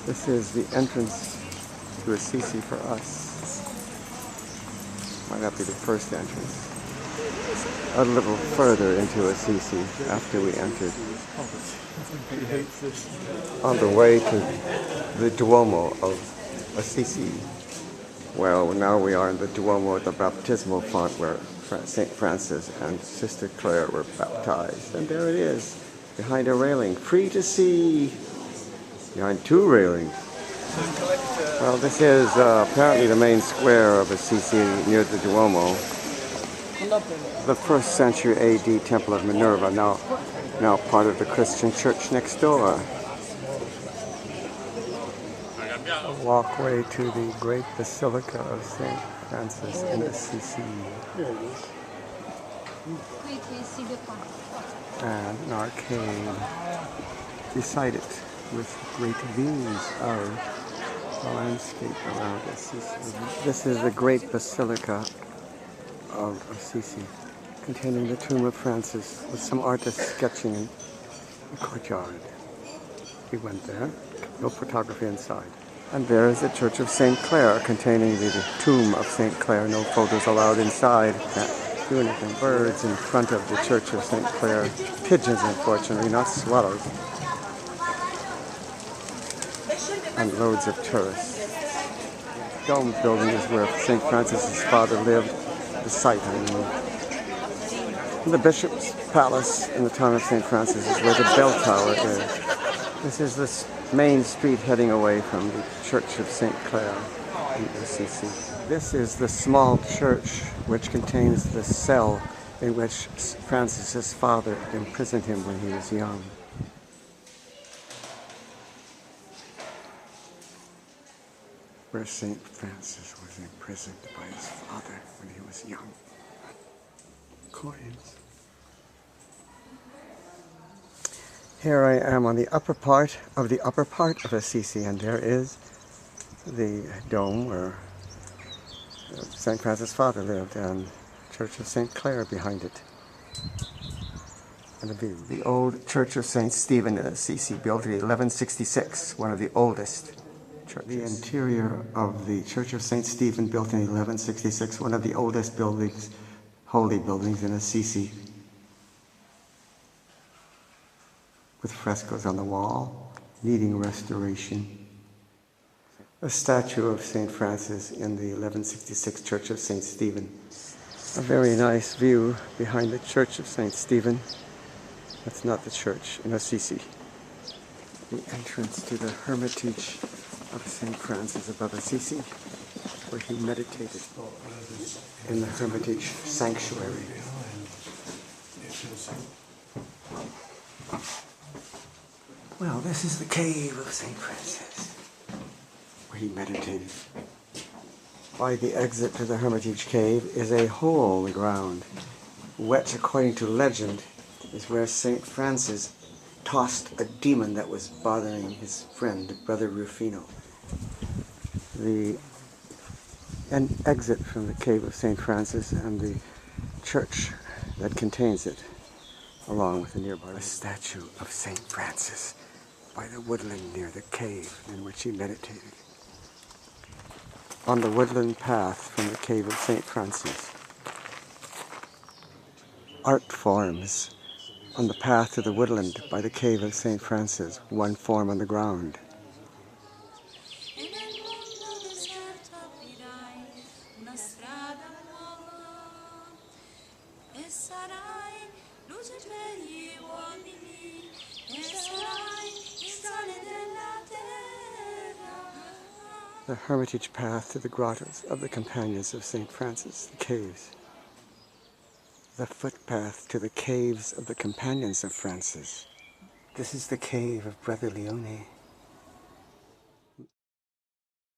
This is the entrance to Assisi for us. Might not be the first entrance. A little further into Assisi after we entered. On the way to the Duomo of Assisi. Well, now we are in the Duomo at the baptismal font where St. Francis and Sister Clare were baptized. And there it is, behind a railing, free to see. Behind two railings. Well, this is apparently the main square of Assisi near the Duomo. The 1st century AD Temple of Minerva, now part of the Christian church next door. A walkway to the great Basilica of St. Francis in Assisi. And an arcade beside it with great views of the landscape around Assisi. This is the great Basilica of Assisi, containing the tomb of Francis with some artists sketching in the courtyard. We went there, no photography inside. And there is the Church of St. Clare, containing the tomb of St. Clare, no photos allowed inside. Can't do anything. Birds in front of the Church of St. Clare. Pigeons, unfortunately, not swallows. And loads of tourists. Dome building is where St. Francis' father lived, the site, I mean. And the Bishop's Palace in the town of St. Francis is where the bell tower is. This is the main street heading away from the Church of St. Clare in Assisi. This is the small church which contains the cell in which Francis' father imprisoned him when he was young. Where St. Francis was imprisoned by his father when he was young. Coins. Here I am on the upper part of Assisi, and there is the dome where St. Francis' father lived, and Church of St. Clare behind it. And the view. The old Church of St. Stephen in Assisi, built in 1166, one of the oldest churches. The interior of the Church of St. Stephen, built in 1166, one of the oldest buildings, holy buildings in Assisi, with frescoes on the wall, needing restoration. A statue of St. Francis in the 1166 Church of St. Stephen. A very nice view behind the Church of St. Stephen. That's not the church in Assisi. The entrance to the Hermitage of St. Francis above Assisi, where he meditated in the Hermitage sanctuary. Well, this is the cave of St. Francis, where he meditated. By the exit to the Hermitage cave is a hole in the ground, which, according to legend, is where St. Francis tossed a demon that was bothering his friend, Brother Rufino. The exit from the cave of St. Francis and the church that contains it, along with the nearby statue of St. Francis by the woodland near the cave in which he meditated. On the woodland path from the cave of St. Francis, art forms on the path to the woodland by the cave of St. Francis, one form on the ground. The Hermitage path to the grottos of the companions of St. Francis, the caves. The footpath to the caves of the companions of Francis. This is the cave of Brother Leone.